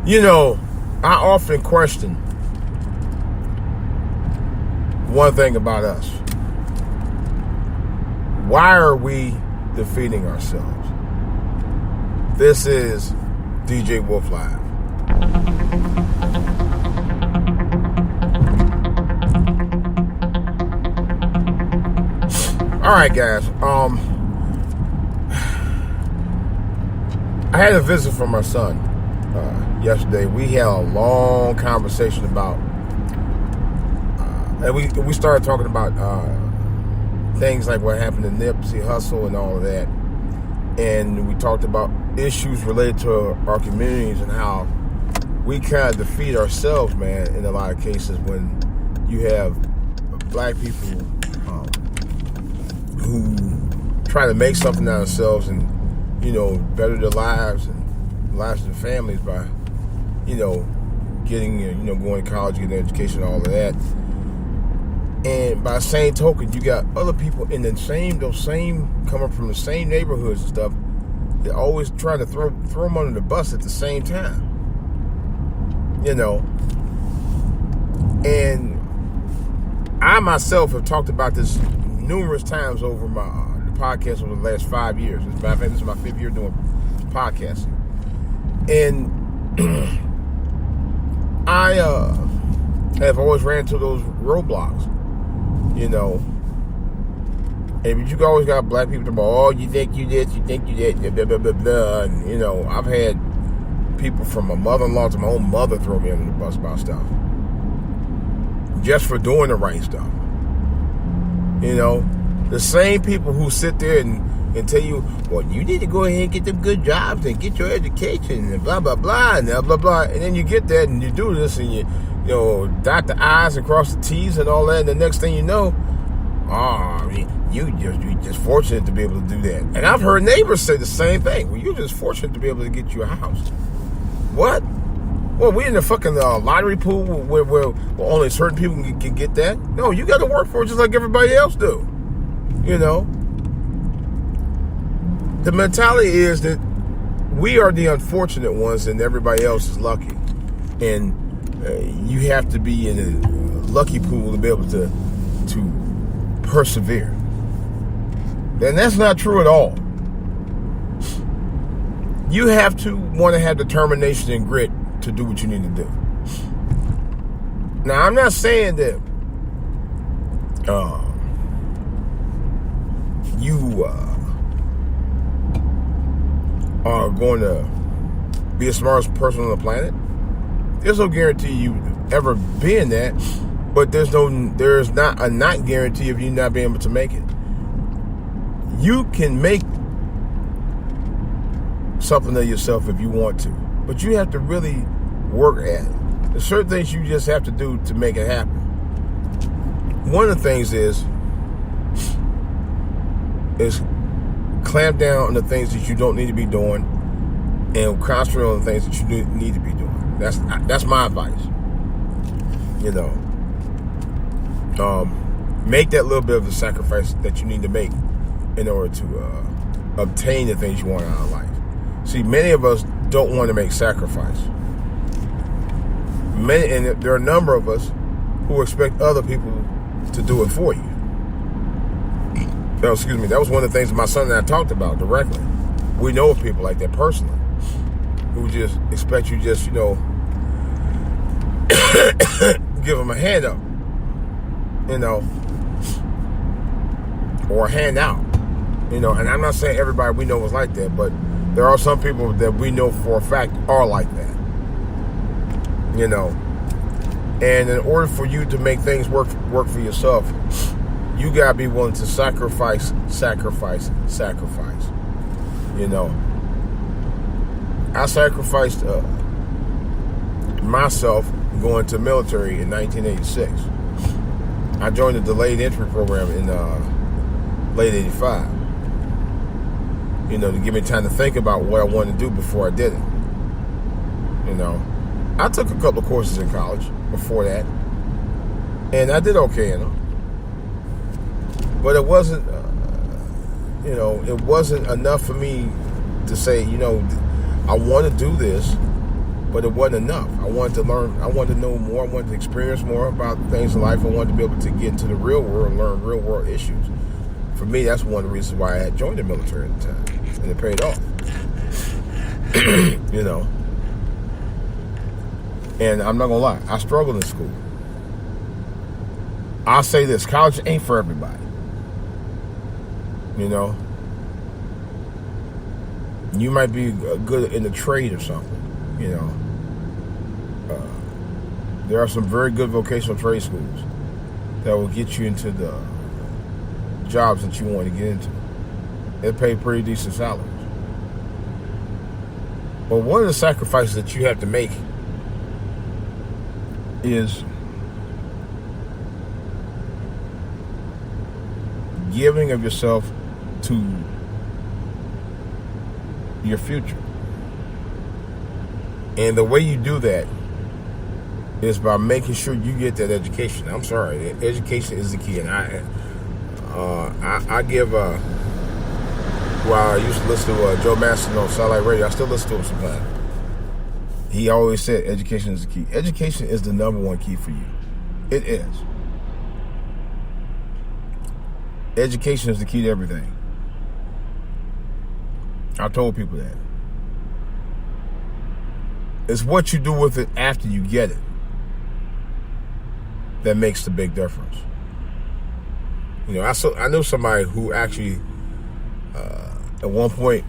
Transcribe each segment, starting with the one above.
You know, I often question one thing about us. Why are we defeating ourselves? This is DJ Wolf Live. All right, guys. I had a visit from my son yesterday. We had a long conversation about, and we started talking about things like what happened in Nipsey Hussle and all of that. And we talked about issues related to our communities and how we kind of defeat ourselves, man, in a lot of cases when you have black people who try to make something out of themselves and, you know, better their lives and the lives of their families by, you know, getting, you know, going to college, getting an education, all of that. And by the same token, you got other people in those same, coming from the same neighborhoods and stuff. They're always trying to throw them under the bus at the same time. You know, and I myself have talked about this numerous times over my podcast over the last 5 years. As a matter of fact, this is my 5th year doing podcasting. And I have always ran into those roadblocks, you know. And you always got black people talking about, oh, you think you this, you think you that, blah, blah, blah, blah. And, you know, I've had people from my mother-in-law to my own mother throw me under the bus about stuff. Just for doing the right stuff. You know, the same people who sit there and tell you, well, you need to go ahead and get them good jobs and get your education and blah, blah, blah, and blah, blah, blah. And then you get that and you do this and you know, dot the I's and cross the T's and all that. And the next thing you know, you're just fortunate to be able to do that. And I've heard neighbors say the same thing. Well, you're just fortunate to be able to get you a house. What? Well, we in the fucking lottery pool where only certain people can get that? No, you got to work for it just like everybody else do. You know? The mentality is that we are the unfortunate ones and everybody else is lucky. And you have to be in a lucky pool to be able to persevere. And that's not true at all. You have to want to have determination and grit to do what you need to do. Now, I'm not saying that you are going to be the smartest person on the planet. There's no guarantee you ever being that, but there's not a not guarantee of you not being able to make it. You can make something of yourself if you want to, but you have to really work at it. There's certain things you just have to do to make it happen. One of the things is clamp down on the things that you don't need to be doing and concentrate on the things that you need to be doing. That's my advice. You know, make that little bit of the sacrifice that you need to make in order to obtain the things you want out of life. See, many of us don't want to make sacrifice. And there are a number of us who expect other people to do it for you. No, excuse me. That was one of the things my son and I talked about directly. We know of people like that personally, who just expect you just, you know, give them a hand up, you know, or a hand out, you know. And I'm not saying everybody we know is like that, but there are some people that we know for a fact are like that, you know. And in order for you to make things work for yourself, you gotta be willing to sacrifice. You know, I sacrificed myself going to the military in 1986. I joined the delayed entry program in late 85. You know, to give me time to think about what I wanted to do before I did it. You know, I took a couple of courses in college before that, and I did okay in them. But it wasn't, it wasn't enough for me to say, I want to do this. but it wasn't enough. I wanted to learn. I wanted to know more. I wanted to experience more about things in life. I wanted to be able to get into the real world and learn real world issues. For me, that's one of the reasons why I had joined the military at the time, and it paid off. You know. And I'm not gonna lie, I struggled in school. I'll say this: college ain't for everybody. You know. You might be good in the trade or something. You know. There are some very good vocational trade schools that will get you into the jobs that you want to get into. They pay pretty decent salaries. But one of the sacrifices that you have to make is giving of yourself to your future. And the way you do that is by making sure you get that education. I'm sorry, education is the key. And I give, I used to listen to Joe Master on Satellite Radio. I still listen to him sometimes. He always said education is the key. Education is the number one key for you. It is. Education is the key to everything. I told people that. It's what you do with it after you get it that makes the big difference. You know, I know somebody who actually, at one point,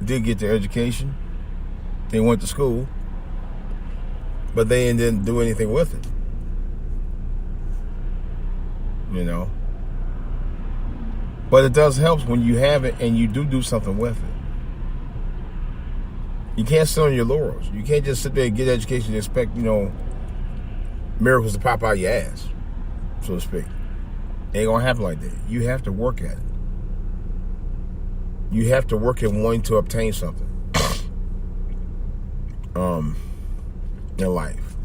did get their education. They went to school, but they didn't do anything with it. You know? But it does help when you have it and you do something with it. You can't sit on your laurels. You can't just sit there and get education and expect, you know, miracles to pop out your ass, so to speak. It ain't gonna happen like that. You have to work at it. You have to work at wanting to obtain something in life.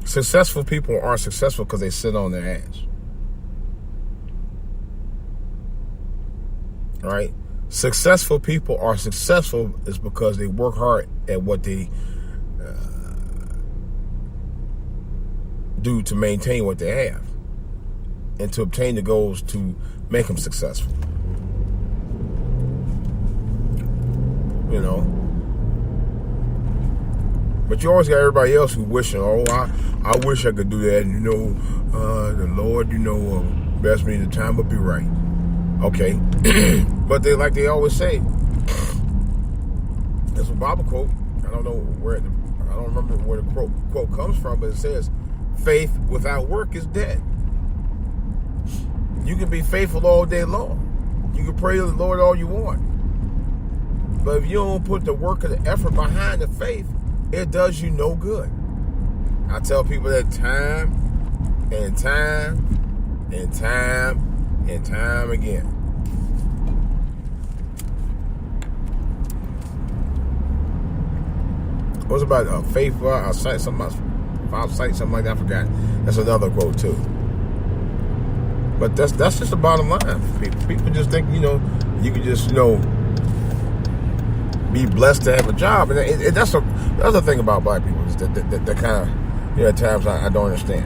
Successful people aren't successful because they sit on their ass. All right? Successful people are successful is because they work hard at what they do to maintain what they have and to obtain the goals to make them successful. You know? But you always got everybody else who wishing, I wish I could do that. And, you know, the Lord, you know, best me the time would be right. Okay. But they always say, there's a Bible quote. I don't remember where the quote comes from, but it says, faith without work is dead. You can be faithful all day long. You can pray to the Lord all you want. But if you don't put the work or the effort behind the faith, it does you no good. I tell people that time and time and time and time again. What's about faith? I'll cite something else. If I'll cite something like that, I forgot. That's another quote too. But that's just the bottom line for people. People just think, you know, you can just, you know, be blessed to have a job, and that's the other thing about black people is that kind of, you know, at times I don't understand.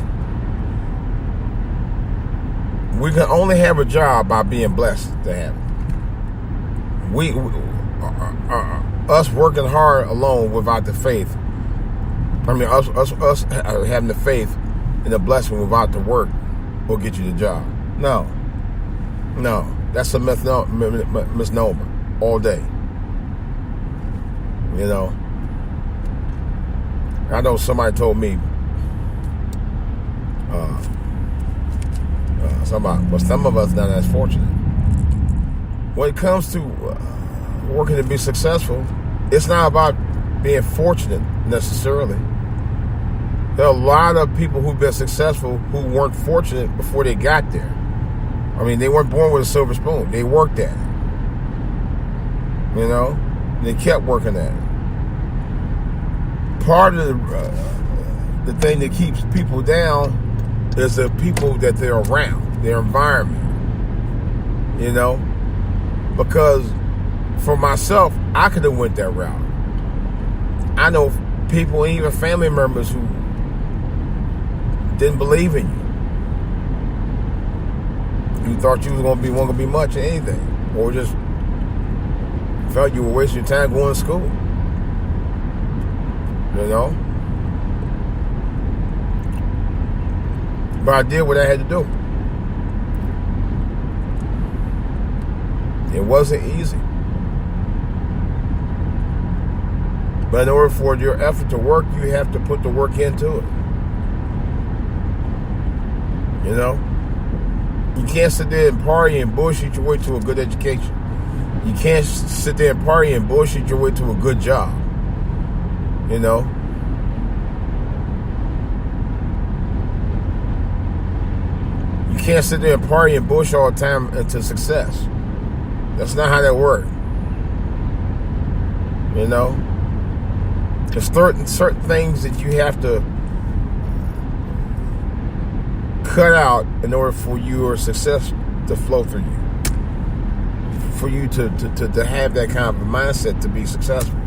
We can only have a job by being blessed to have it. Us working hard alone without the faith. I mean, us having the faith and the blessing without the work will get you the job. No, that's a misnomer all day. You know, I know somebody told me, but some of us not as fortunate. When it comes to working to be successful, it's not about being fortunate necessarily. There are a lot of people who've been successful who weren't fortunate before they got there. I mean, they weren't born with a silver spoon. They worked at it. You know? They kept working at it. Part of the thing that keeps people down is the people that they're around, their environment. You know? Because for myself, I could have went that route. I know people, even family members, who didn't believe in you. You thought you was gonna be much of anything, or just felt you were wasting your time going to school. You know? But I did what I had to do. It wasn't easy. But in order for your effort to work, you have to put the work into it. You know? You can't sit there and party and bullshit your way to a good education. You can't sit there and party and bullshit your way to a good job. You know? You can't sit there and party and bullshit all the time into success. That's not how that works. You know? There's certain things that you have to cut out in order for your success to flow through you. For you to have that kind of a mindset to be successful.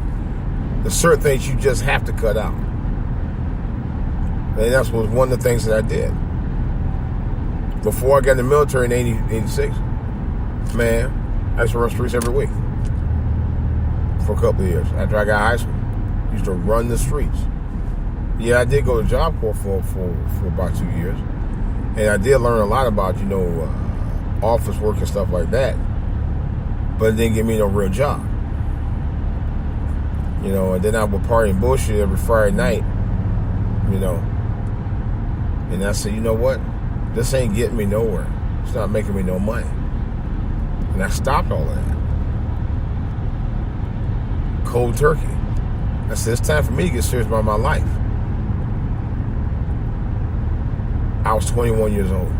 There's certain things you just have to cut out. And that's was one of the things that I did. Before I got in the military in 86, man, I used to run streets every week. For a couple of years. After I got high school. I used to run the streets. Yeah, I did go to Job Corps for about 2 years. And I did learn a lot about, office work and stuff like that. But it didn't give me no real job. And then I would party and bullshit every Friday night. And I said, you know what? This ain't getting me nowhere. It's not making me no money. And I stopped all that. Cold turkey. I said, it's time for me to get serious about my life. I was 21 years old.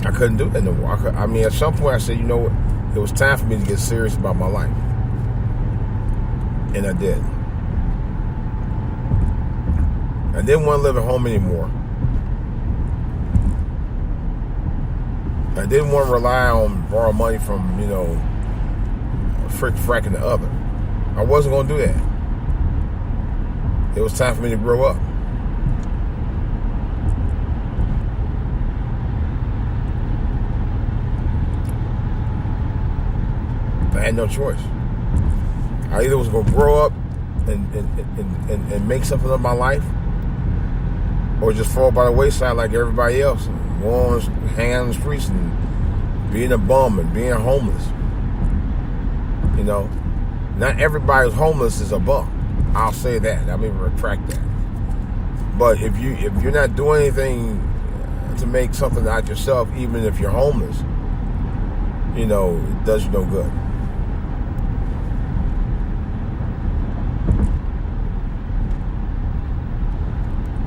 I couldn't do that no more. At some point I said, you know what? It was time for me to get serious about my life. And I did. I didn't want to live at home anymore. I didn't want to rely on borrow money from, frick, frack, and the other. I wasn't going to do that. It was time for me to grow up. I had no choice. I either was going to grow up and make something of my life, or just fall by the wayside like everybody else and go on, hang out on the streets and being a bum and being homeless. Not everybody who's homeless is a bum. I'll say that. I mean, retract that. But if you're not doing anything to make something out of yourself, even if you're homeless, it does you no good.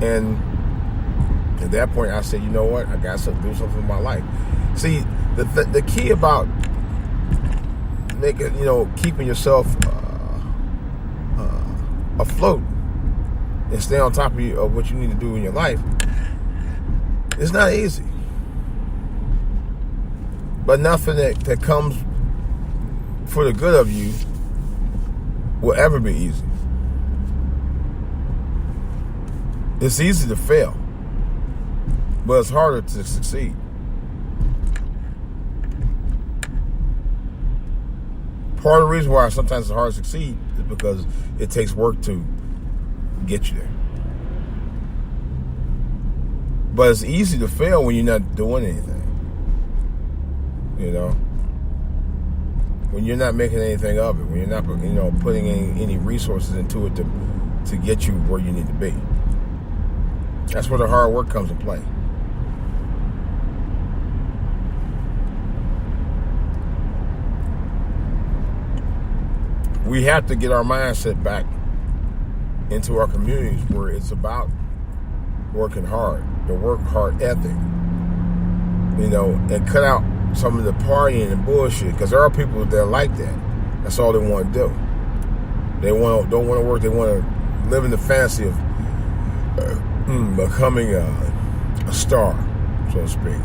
And at that point, I said, you know what? I got to do something with my life. See, the key about keeping yourself afloat and stay on top of what you need to do in your life, it's not easy. But nothing that comes for the good of you will ever be easy. It's easy to fail, but it's harder to succeed. Part of the reason why sometimes it's hard to succeed is because it takes work to get you there. But it's easy to fail when you're not doing anything. When you're not making anything of it, when you're not putting any resources into it to get you where you need to be. That's where the hard work comes into play. We have to get our mindset back into our communities where it's about working hard, the work hard ethic, and cut out some of the partying and bullshit, because there are people that are like that. That's all they want to do. They don't want to work. They want to live in the fantasy of becoming a star, so to speak.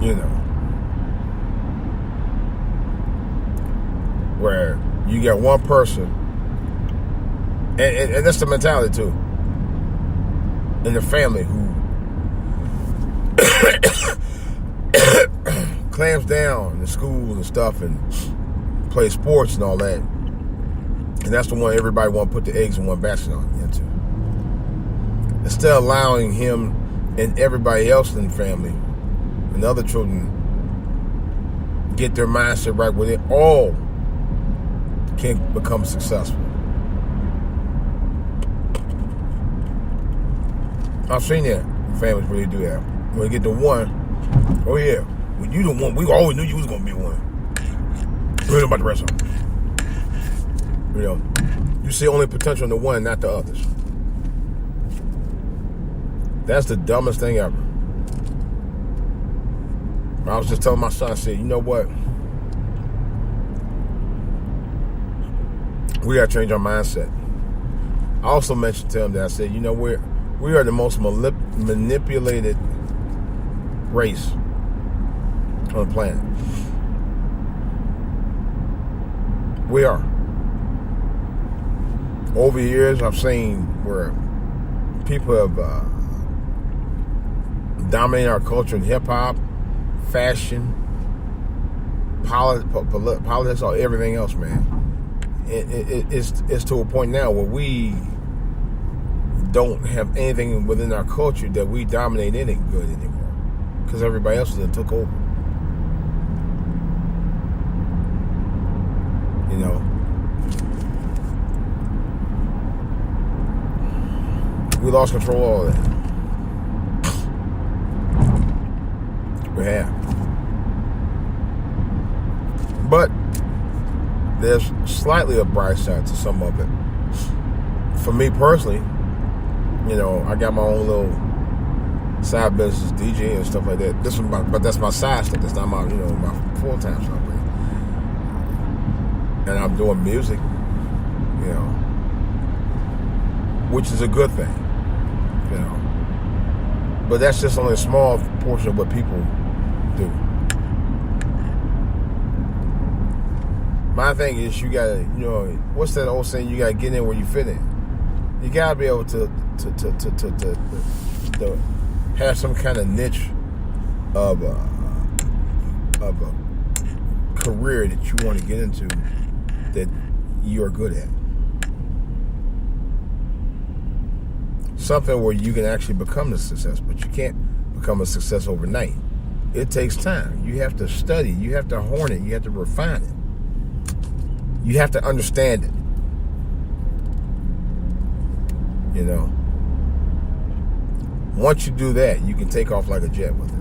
You know, where you get one person, and that's the mentality too, in the family who clamps down in school and stuff and play sports and all that. And that's the one everybody want to put the eggs in one basket into. Instead of allowing him and everybody else in the family and the other children get their mindset right where they all can become successful. I've seen that in families where they do that. When they get the one, oh yeah, when you the one, we always knew you was gonna be one. Forget about the rest of them. You know, you see only potential in the one, not the others. That's the dumbest thing ever. I was just telling my son, I said, you know what? We gotta change our mindset. I also mentioned to him that I said, you know, we are the most manipulated race on the planet. We are. Over the years, I've seen where people have dominated our culture in hip-hop, fashion, politics, or everything else, man. It's to a point now where we don't have anything within our culture that we dominate any good anymore, because everybody else took over. You know, we lost control of all of that. We have. But there's slightly a bright side to some of it. For me personally, you know, I got my own little side business, DJ and stuff like that. But that's my side stuff. That's not my, you know, my full-time stuff. And I'm doing music, you know, which is a good thing, you know. But that's just only a small portion of what people do. My thing is, you gotta, you know, what's that old saying? You gotta get in where you fit in. You gotta be able to have some kind of niche of a career that you want to get into that you're good at. Something where you can actually become a success, but you can't become a success overnight. It takes time. You have to study. You have to hone it. You have to refine it. You have to understand it. You know, once you do that, you can take off like a jet with it.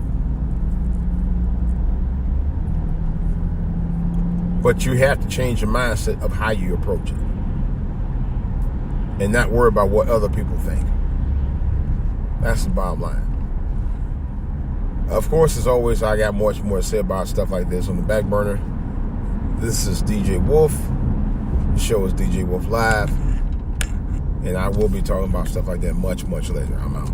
But you have to change your mindset of how you approach it, and not worry about what other people think. That's the bottom line. Of course, as always, I got much more to say about stuff like this on the back burner. This is DJ Wolf. The show is DJ Wolf Live. And I will be talking about stuff like that much, much later. I'm out.